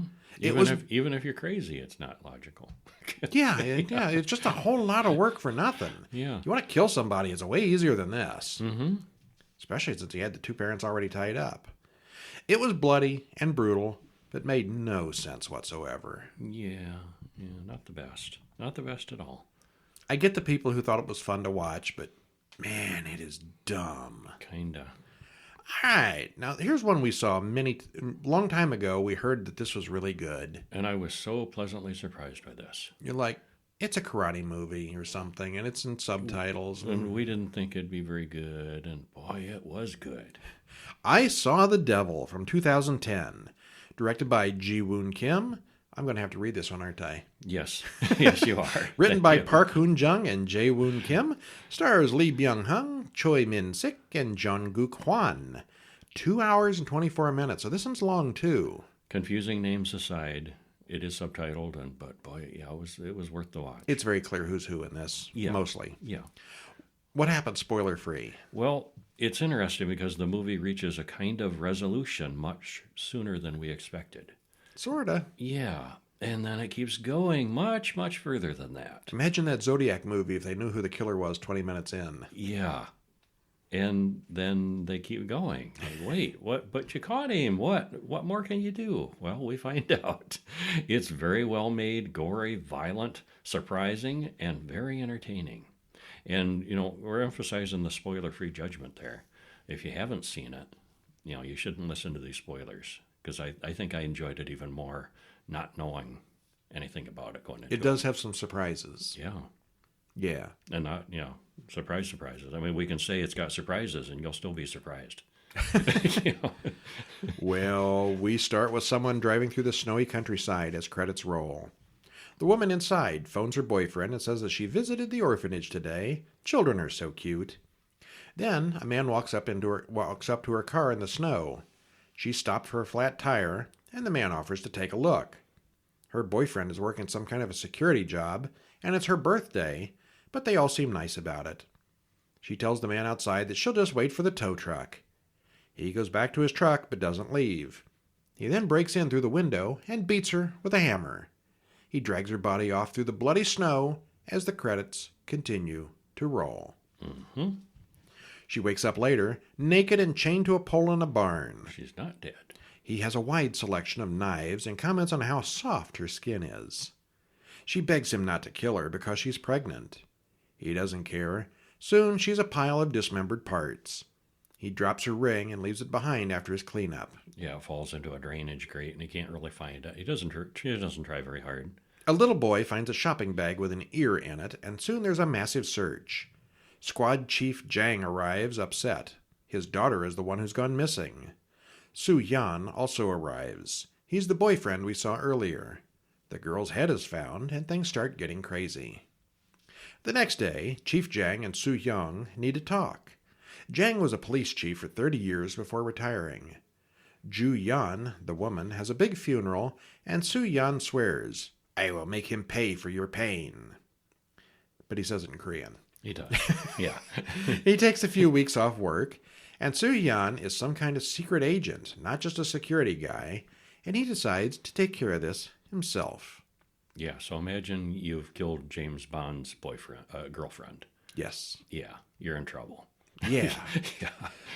Even if you're crazy, it's not logical. Yeah, it's just a whole lot of work for nothing. Yeah. You want to kill somebody, it's way easier than this. Mm-hmm. Especially since he had the two parents already tied up. It was bloody and brutal, but made no sense whatsoever. Yeah, not the best. Not the best at all. I get the people who thought it was fun to watch, but man, it is dumb. Kinda. All right, now here's one we saw long time ago. We heard that this was really good. And I was so pleasantly surprised by this. You're like, it's a karate movie or something, and it's in subtitles. And we didn't think it'd be very good, and boy, it was good. I Saw the Devil from 2010, directed by Ji-Woon Kim. I'm going to have to read this one, aren't I? Yes. Yes, you are. Written by Park Hoon-jung and Jae-Woon Kim. Stars Lee Byung-hung, Choi Min-sik, and Jung-gook Hwan. 2 hours and 24 minutes. So this one's long, too. Confusing names aside, it is subtitled, but boy, yeah, it was worth the watch. It's very clear who's who in this, Yeah. mostly. Yeah. What happens spoiler-free? Well, it's interesting because the movie reaches a kind of resolution much sooner than we expected. Sorta. Yeah. And then it keeps going much, much further than that. Imagine that Zodiac movie if they knew who the killer was 20 minutes in. Yeah. And then they keep going. Like, wait, what? But you caught him. What more can you do? Well, we find out. It's very well made, gory, violent, surprising, and very entertaining. And, we're emphasizing the spoiler-free judgment there. If you haven't seen it, you shouldn't listen to these spoilers, because I think I enjoyed it even more not knowing anything about it going into it. It does have some surprises. Yeah. Yeah. And not, surprises. I mean, we can say it's got surprises and you'll still be surprised. Well, we start with someone driving through the snowy countryside as credits roll. The woman inside phones her boyfriend and says that she visited the orphanage today. Children are so cute. Then a man walks up to her car in the snow. She stopped for a flat tire, and the man offers to take a look. Her boyfriend is working some kind of a security job, and it's her birthday, but they all seem nice about it. She tells the man outside that she'll just wait for the tow truck. He goes back to his truck but doesn't leave. He then breaks in through the window and beats her with a hammer. He drags her body off through the bloody snow as the credits continue to roll. Mm-hmm. She wakes up later, naked and chained to a pole in a barn. She's not dead. He has a wide selection of knives and comments on how soft her skin is. She begs him not to kill her because she's pregnant. He doesn't care. Soon she's a pile of dismembered parts. He drops her ring and leaves it behind after his cleanup. Yeah, it falls into a drainage grate and he can't really find it. She doesn't try very hard. A little boy finds a shopping bag with an ear in it, and soon there's a massive search. Squad Chief Jang arrives upset. His daughter is the one who's gone missing. Se7en also arrives. He's the boyfriend we saw earlier. The girl's head is found, and things start getting crazy. The next day, Chief Jang and Se7en need to talk. Jang was a police chief for 30 years before retiring. Ju-yeon, the woman, has a big funeral, and Se7en swears, "I will make him pay for your pain." But he says it in Korean. He does. Yeah. He takes a few weeks off work, and Se7en is some kind of secret agent, not just a security guy, and he decides to take care of this himself. Yeah, so imagine you've killed James Bond's girlfriend. Yes. Yeah, you're in trouble. Yeah. Yeah.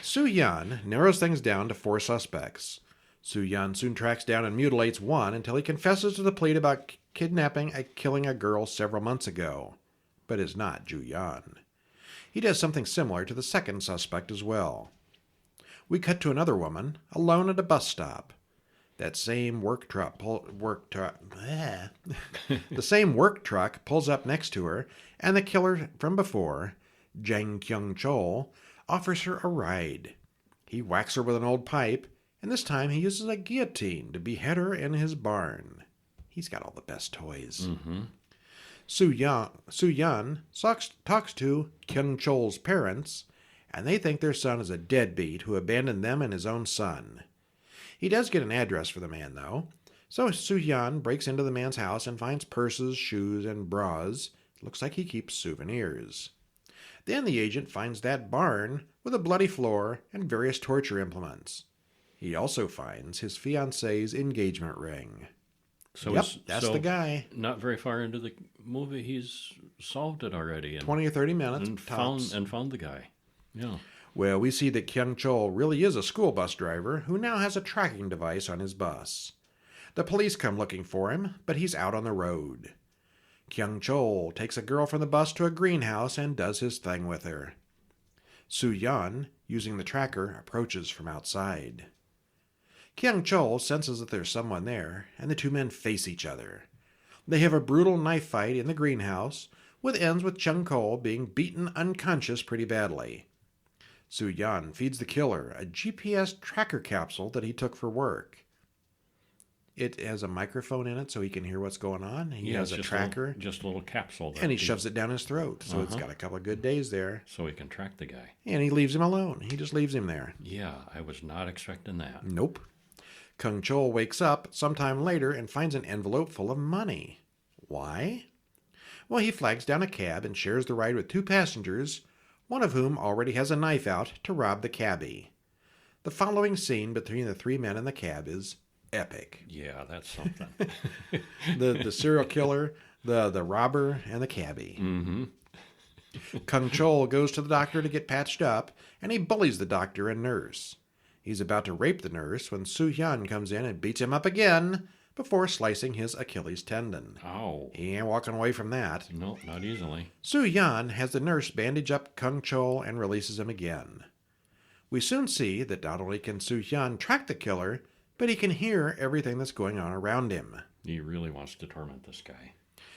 Se7en narrows things down to 4 suspects. Se7en soon tracks down and mutilates one until he confesses to the plea about kidnapping and killing a girl several months ago, but is not Ju-yeon. He does something similar to the second suspect as well. We cut to another woman, alone at a bus stop. The same work truck pulls up next to her, and the killer from before, Jang Kyung-chol, offers her a ride. He whacks her with an old pipe, and this time he uses a guillotine to behead her in his barn. He's got all the best toys. Mm-hmm. Se7en talks to Kyung-chol's parents, and they think their son is a deadbeat who abandoned them and his own son. He does get an address for the man, though, so Se7en breaks into the man's house and finds purses, shoes, and bras. Looks like he keeps souvenirs. Then the agent finds that barn with a bloody floor and various torture implements. He also finds his fiancée's engagement ring. So That's the guy. Not very far into the movie, he's solved it already. And, 20 or 30 minutes. and tops. found the guy. Yeah. Well, we see that Kyung-chol really is a school bus driver who now has a tracking device on his bus. The police come looking for him, but he's out on the road. Kyung-chol takes a girl from the bus to a greenhouse and does his thing with her. Se7en, using the tracker, approaches from outside. Kyung-chol senses that there's someone there, and the two men face each other. They have a brutal knife fight in the greenhouse, which ends with Kyung-chol being beaten unconscious pretty badly. Se7en feeds the killer a GPS tracker capsule that he took for work. It has a microphone in it so he can hear what's going on. He has a tracker. Just a little capsule. And he shoves it down his throat. So it's got a couple of good days there. So he can track the guy. And he leaves him alone. He just leaves him there. Yeah, I was not expecting that. Nope. Kung Chol wakes up sometime later and finds an envelope full of money. Why? Well, he flags down a cab and shares the ride with two passengers, one of whom already has a knife out to rob the cabbie. The following scene between the three men in the cab is epic. Yeah, that's something. The serial killer, the robber, and the cabbie. Mm-hmm. Kung Chol goes to the doctor to get patched up, and he bullies the doctor and nurse. He's about to rape the nurse when Se7en comes in and beats him up again before slicing his Achilles tendon. Ow. He ain't walking away from that. No, not easily. Se7en has the nurse bandage up Kung Chol and releases him again. We soon see that not only can Se7en track the killer, but he can hear everything that's going on around him. He really wants to torment this guy.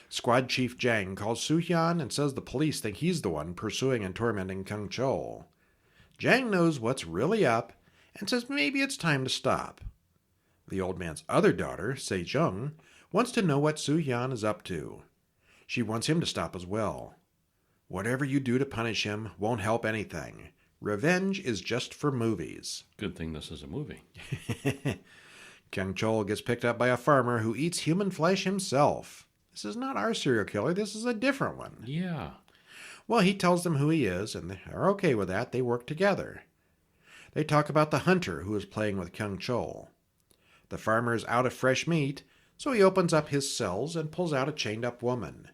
Squad Chief Jang calls Se7en and says the police think he's the one pursuing and tormenting Kung Chol. Jang knows what's really up and says maybe it's time to stop. The old man's other daughter, Se7en, wants to know what Se7en is up to. She wants him to stop as well. Whatever you do to punish him won't help anything. Revenge is just for movies. Good thing this is a movie. Kung Chol gets picked up by a farmer who eats human flesh himself. This is not our serial killer, this is a different one. Yeah. Well, he tells them who he is, and they're okay with that. They work together. They talk about the hunter who is playing with Kung Chol. The farmer is out of fresh meat, so he opens up his cells and pulls out a chained-up woman.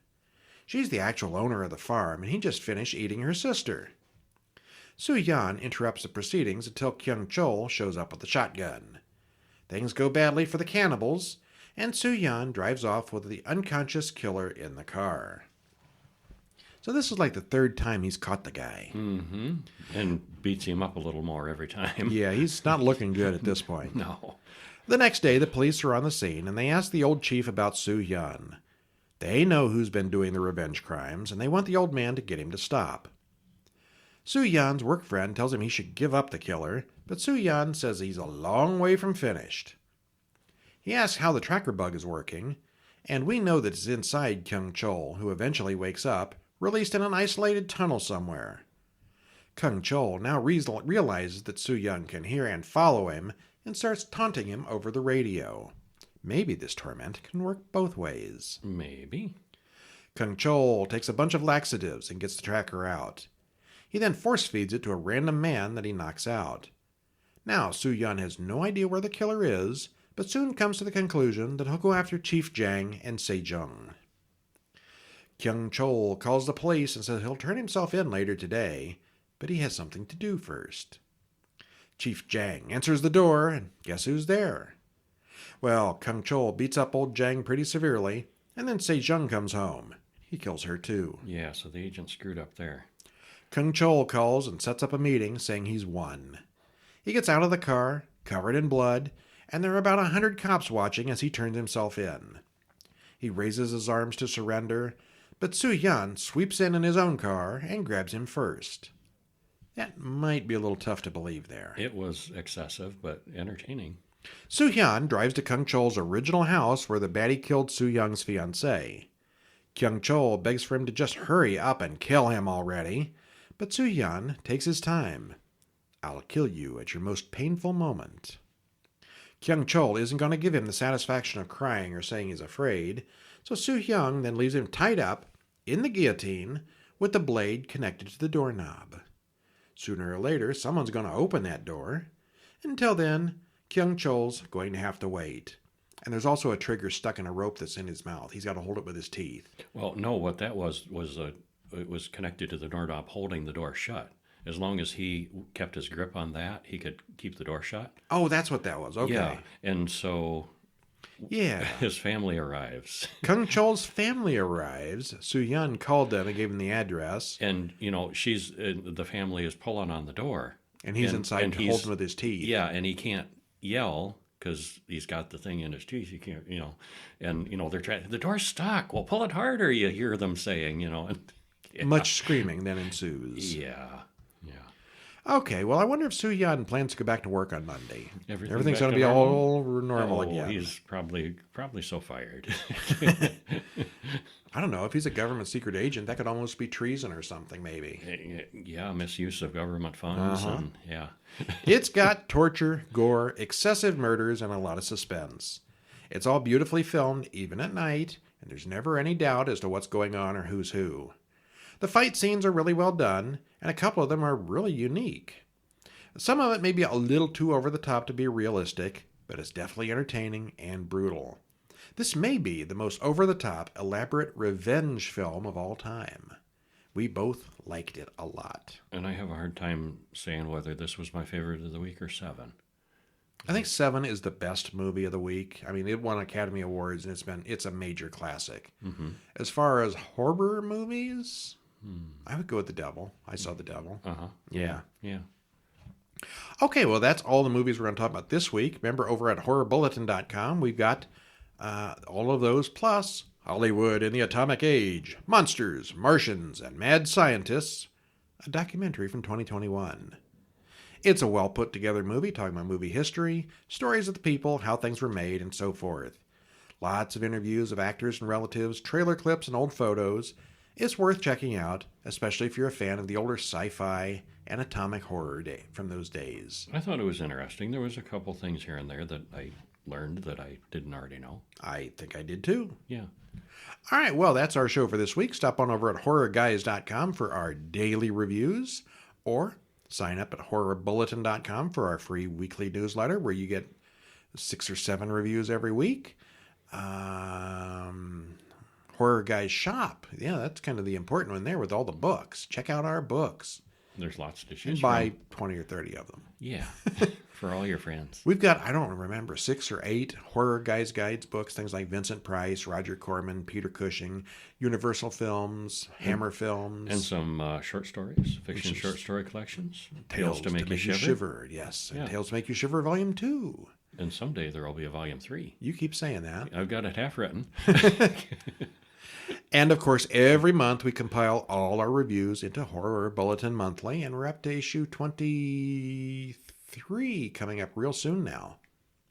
She's the actual owner of the farm, and he just finished eating her sister. Se7en interrupts the proceedings until Kung Chol shows up with the shotgun. Things go badly for the cannibals, and Se7en drives off with the unconscious killer in the car. So this is like the third time he's caught the guy. Mm-hmm. And beats him up a little more every time. Yeah, he's not looking good at this point. No. The next day, the police are on the scene, and they ask the old chief about Se7en. They know who's been doing the revenge crimes, and they want the old man to get him to stop. Se7en's work friend tells him he should give up the killer, but Se7en says he's a long way from finished. He asks how the tracker bug is working, and we know that it's inside Kung Chol, who eventually wakes up, released in an isolated tunnel somewhere. Kung Chol now realizes that Se7en can hear and follow him, and starts taunting him over the radio. Maybe this torment can work both ways. Maybe. Kung Chol takes a bunch of laxatives and gets the tracker out. He then force feeds it to a random man that he knocks out. Now Se7en has no idea where the killer is, but soon comes to the conclusion that he'll go after Chief Jang and Se7en. Kung Chol calls the police and says he'll turn himself in later today, but he has something to do first. Chief Jang answers the door, and guess who's there? Well, Kung Chol beats up old Jang pretty severely, and then Se7en comes home. He kills her too. Yeah, so the agent screwed up there. Kung Chol calls and sets up a meeting saying he's won. He gets out of the car, covered in blood, and there are about 100 cops watching as he turns himself in. He raises his arms to surrender, but Se7en sweeps in his own car and grabs him first. That might be a little tough to believe there. It was excessive, but entertaining. Se7en drives to Kung Chol's original house where the baddie killed Su-young's fiancée. Kung Chol begs for him to just hurry up and kill him already, but Se7en takes his time. I'll kill you at your most painful moment. Kung Chol isn't going to give him the satisfaction of crying or saying he's afraid, so Se7en then leaves him tied up in the guillotine with the blade connected to the doorknob. Sooner or later, someone's going to open that door. Until then, Kung Chol's going to have to wait. And there's also a trigger stuck in a rope that's in his mouth. He's got to hold it with his teeth. Well, no, what that was it was connected to the doorknob holding the door shut. As long as he kept his grip on that, he could keep the door shut. Oh, that's what that was. Okay. Yeah, and so yeah, his family arrives. Kung Chol's family arrives. Se7en called them and gave him the address. And, she's the family is pulling on the door. And he's inside and holding with his teeth. Yeah, and he can't yell because he's got the thing in his teeth. He can't, and, they're trying, the door's stuck. Well, pull it harder, you hear them saying, And, yeah. Much screaming then ensues. Yeah. Okay, well, I wonder if Se7en plans to go back to work on Monday. Everything's going to be normal? all normal again. He's probably so fired. I don't know. If he's a government secret agent, that could almost be treason or something, maybe. Yeah, misuse of government funds. And yeah. It's got torture, gore, excessive murders, and a lot of suspense. It's all beautifully filmed, even at night, and there's never any doubt as to what's going on or who's who. The fight scenes are really well done, and a couple of them are really unique. Some of it may be a little too over the top to be realistic, but it's definitely entertaining and brutal. This may be the most over-the-top, elaborate revenge film of all time. We both liked it a lot. And I have a hard time saying whether this was my favorite of the week or Seven. I think Seven is the best movie of the week. I mean, it won Academy Awards, and it's a major classic. Mm-hmm. As far as horror movies, I would go with The Devil. I saw The Devil. Uh-huh. Yeah. Yeah. Okay, well, that's all the movies we're going to talk about this week. Remember, over at horrorbulletin.com, we've got all of those, plus Hollywood in the Atomic Age, Monsters, Martians, and Mad Scientists, a documentary from 2021. It's a well put together movie talking about movie history, stories of the people, how things were made, and so forth. Lots of interviews of actors and relatives, trailer clips, and old photos. It's worth checking out, especially if you're a fan of the older sci-fi and atomic horror from those days. I thought it was interesting. There was a couple things here and there that I learned that I didn't already know. I think I did too. Yeah. All right, well, that's our show for this week. Stop on over at horrorguys.com for our daily reviews, or sign up at horrorbulletin.com for our free weekly newsletter where you get 6 or 7 reviews every week. Horror Guys Shop. Yeah, that's kind of the important one there with all the books. Check out our books. There's lots to choose Buy from. 20 or 30 of them. Yeah, for all your friends. We've got, I don't remember, 6 or 8 Horror Guys Guides books, things like Vincent Price, Roger Corman, Peter Cushing, Universal Films, Hammer Films. And some short stories, fiction short story collections. Tales to Make You Shiver. Yes, and Tales to Make You Shiver Volume 2. And someday there will be a Volume 3. You keep saying that. I've got it half written. And, of course, every month we compile all our reviews into Horror Bulletin Monthly, and we're up to issue 23 coming up real soon now,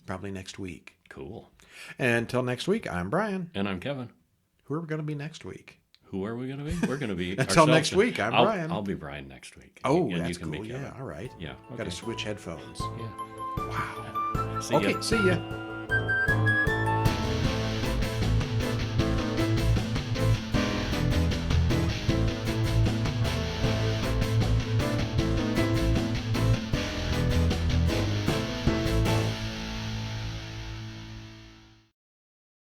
probably next week. Cool. And until next week, I'm Brian. And I'm Kevin. Who are we going to be next week? Who are we going to be? We're going to be Until next week, I'm Brian. I'll be Brian next week. Oh, and that's you can cool. be Kevin. Yeah, all right. Yeah. Okay. Got to switch headphones. Yeah. Wow. See Okay, ya. see ya.